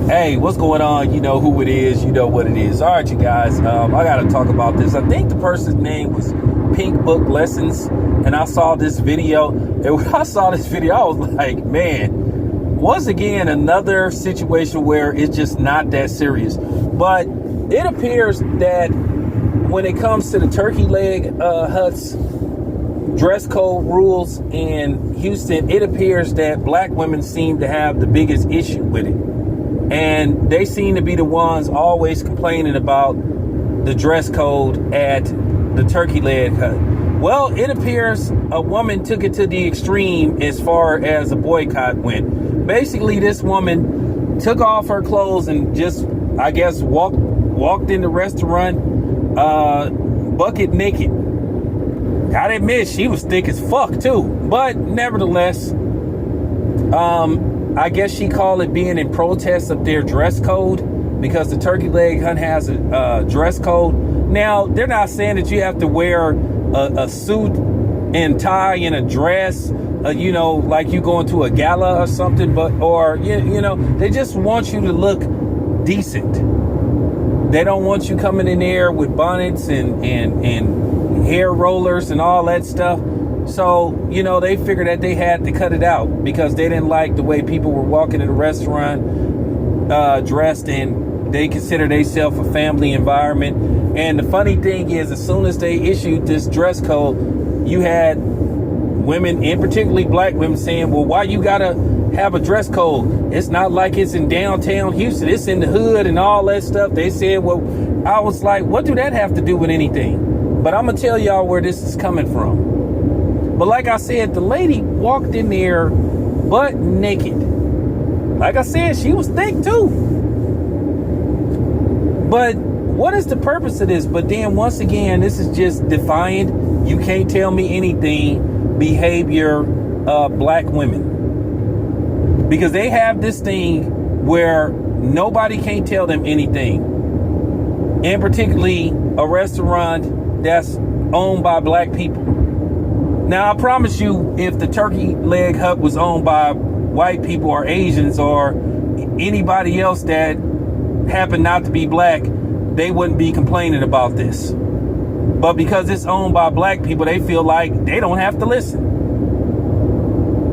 Hey, what's going on? You know who it is. You know what it is. All right, you guys. I got to talk about this. I think the person's name was Pink Book Lessons, and I saw this video. And when I saw this video, I was like, man, once again, another situation where it's just not that serious. But it appears that when it comes to the turkey leg huts, dress code rules in Houston, it appears that black women seem to have the biggest issue with it. And they seem to be the ones always complaining about the dress code at the turkey leg hut. Well, it appears a woman took it to the extreme as far as a boycott went. Basically, this woman took off her clothes and just, I guess, walked in the restaurant bucket naked. Gotta admit, she was thick as fuck too. But nevertheless, I guess she called it being in protest of their dress code, because the turkey leg hunt has a dress code. Now, they're not saying that you have to wear a suit and tie and a dress, you know, like you going to a gala or something, or they just want you to look decent. They don't want you coming in there with bonnets and hair rollers and all that stuff. So, they figured that they had to cut it out because they didn't like the way people were walking in the restaurant dressed, and they consider themselves a family environment. And the funny thing is, as soon as they issued this dress code, you had women, and particularly black women, saying, well, why you gotta have a dress code? It's not like it's in downtown Houston. It's in the hood and all that stuff. They said, well, I was like, what do that have to do with anything? But I'm gonna tell y'all where this is coming from. But like I said, the lady walked in there butt naked. Like I said, she was thick too. But what is the purpose of this? But then once again, this is just defiant. You can't tell me anything behavior of black women. Because they have this thing where nobody can't tell them anything. And particularly a restaurant that's owned by black people. Now, I promise you, if the turkey leg hut was owned by white people or Asians or anybody else that happened not to be black, they wouldn't be complaining about this. But because it's owned by black people, they feel like they don't have to listen.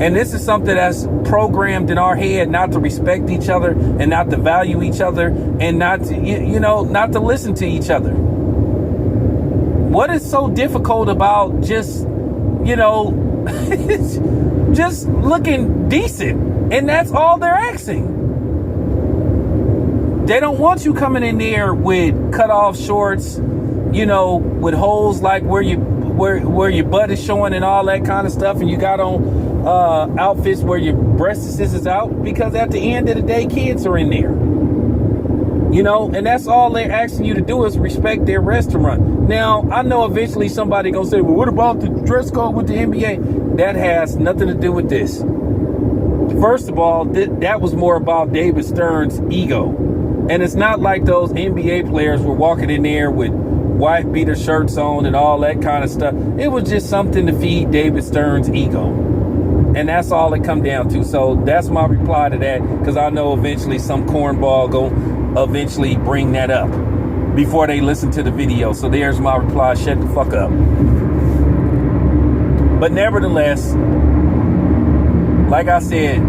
And this is something that's programmed in our head, not to respect each other and not to value each other and not to, not to listen to each other. What is so difficult about just just looking decent? And that's all they're asking. They don't want you coming in there with cut off shorts, with holes like where your butt is showing and all that kind of stuff, and you got on outfits where your breasts is out, because at the end of the day, kids are in there. And that's all they're asking you to do is respect their restaurant. Now, I know eventually somebody gonna say, well, what about the dress code with the NBA? That has nothing to do with this. First of all, that was more about David Stern's ego. And it's not like those NBA players were walking in there with wife beater shirts on and all that kind of stuff. It was just something to feed David Stern's ego. And that's all it come down to. So that's my reply to that, because I know eventually some cornball go eventually bring that up before they listen to the video. So there's my reply. Shut the fuck up. But nevertheless, like I said,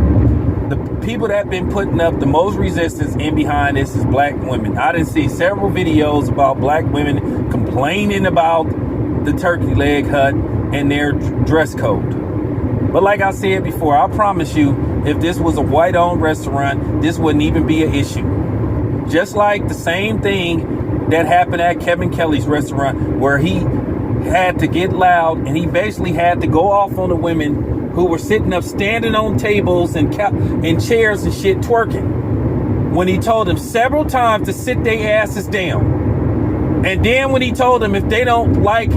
the people that been putting up the most resistance in behind this is black women. I done see several videos about black women complaining about the turkey leg hut and their dress code. But like I said before, I promise you, if this was a white-owned restaurant, this wouldn't even be an issue. Just like the same thing that happened at Kevin Kelly's restaurant, where he had to get loud and he basically had to go off on the women who were sitting up, standing on tables and chairs and shit, twerking, when he told them several times to sit their asses down. And then when he told them if they don't like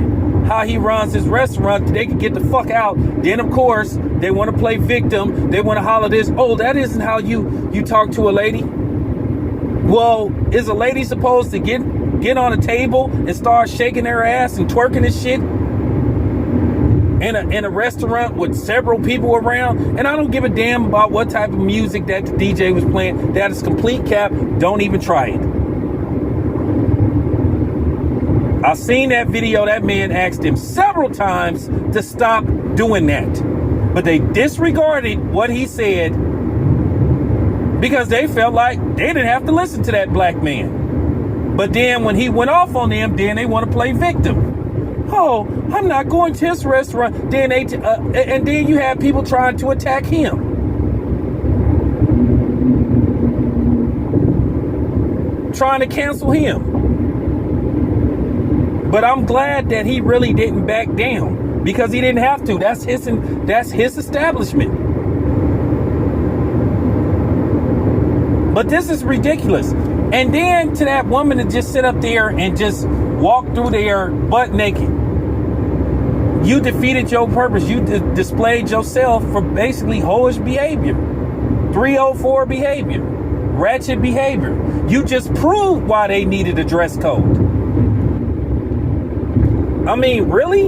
how he runs his restaurant, they can get the fuck out. Then of course they want to play victim. They want to holler this, oh, that isn't how you talk to a lady. Well, is a lady supposed to get on a table and start shaking their ass and twerking and shit? in a restaurant with several people around, and I don't give a damn about what type of music that the DJ was playing. That is complete cap. Don't even try it. I've seen that video. That man asked him several times to stop doing that, but they disregarded what he said because they felt like they didn't have to listen to that black man. But then when he went off on them, then they want to play victim. Oh, I'm not going to his restaurant. Then and then you have people trying to attack him. Trying to cancel him. But I'm glad that he really didn't back down because he didn't have to. That's his establishment. But this is ridiculous. And then to that woman to just sit up there and just walk through there butt naked. You defeated your purpose. You displayed yourself for basically hoish behavior. 304 behavior. Ratchet behavior. You just proved why they needed a dress code. I mean, really?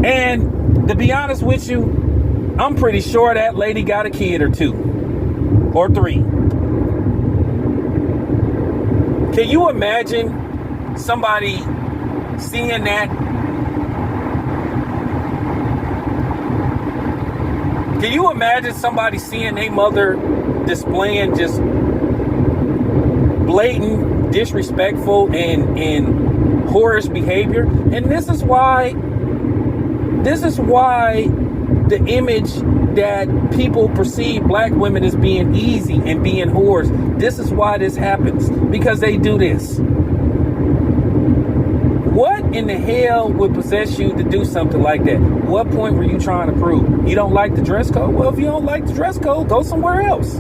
And to be honest with you, I'm pretty sure that lady got a kid or 2 or 3. Can you imagine somebody seeing that? Can you imagine somebody seeing their mother displaying just blatant, disrespectful, and whorish behavior? And this is why the image that people perceive black women as being easy and being whores, this is why this happens, because they do this. What in the hell would possess you to do something like that? What point were you trying to prove? You don't like the dress code? Well, if you don't like the dress code, go somewhere else.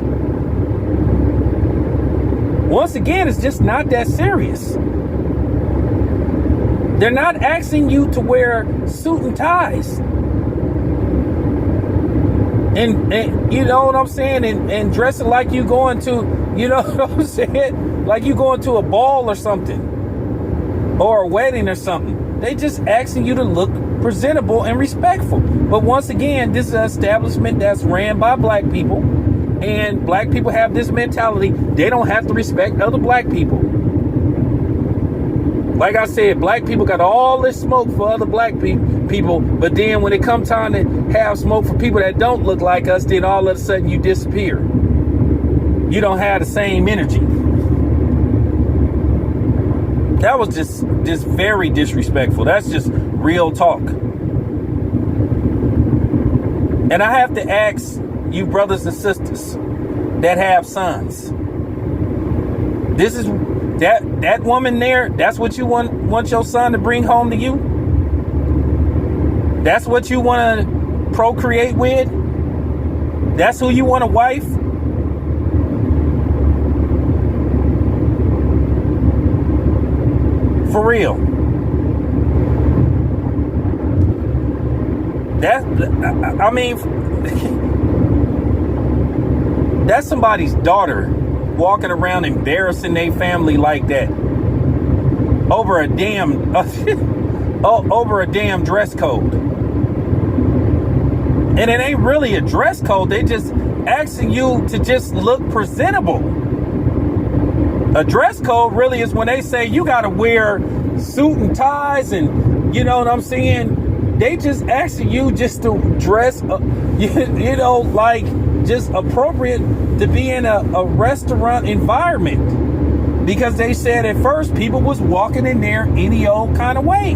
Once again, it's just not that serious. They're not asking you to wear suit and ties. And you know what I'm saying? And dressing like you going to, you know what I'm saying? Like you going to a ball or something. Or a wedding or something. They just asking you to look presentable and respectful. But once again, this is an establishment that's ran by black people. And black people have this mentality. They don't have to respect other black people. Like I said, black people got all this smoke for other black people, but then when it comes time to have smoke for people that don't look like us, then all of a sudden you disappear. You don't have the same energy. That was just very disrespectful. That's just real talk. And I have to ask you brothers and sisters that have sons. This is that woman there, that's what you want your son to bring home to you? That's what you want to procreate with? That's who you want to wife? For real. I mean, that's somebody's daughter walking around embarrassing their family like that over a damn dress code. And it ain't really a dress code. They just asking you to just look presentable. A dress code really is when they say you got to wear suit and ties, and you know what I'm saying? They just asking you just to dress, you know, like just appropriate to be in a restaurant environment. Because they said at first people was walking in there any old kind of way.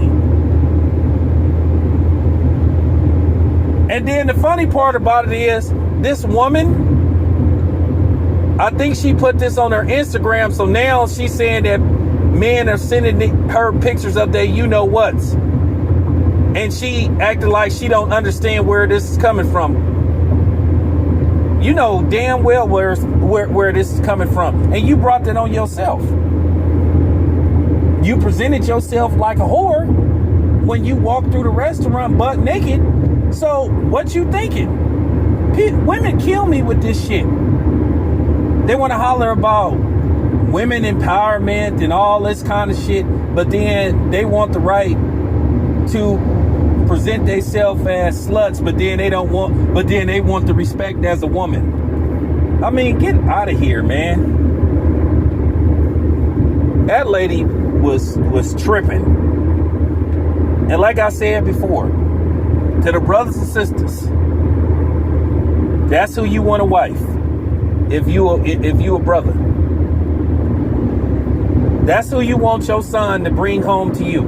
And then the funny part about it is this woman, I think she put this on her Instagram, so now she's saying that men are sending her pictures of their you-know-whats. And she acted like she don't understand where this is coming from. You know damn well where this is coming from. And you brought that on yourself. You presented yourself like a whore when you walked through the restaurant butt naked. So what you thinking? Women kill me with this shit. They want to holler about women empowerment and all this kind of shit, but then they want the right to present themselves as sluts, but then they want the respect as a woman. I mean, get out of here, man. That lady was tripping. And like I said before, to the brothers and sisters, that's who you want a wife. If you a brother, that's who you want your son to bring home to you.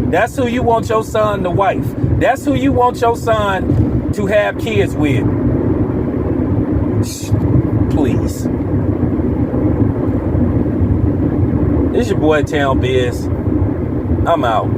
That's who you want your son to wife. That's who you want your son to have kids with. Please. This your boy Town Biz. I'm out.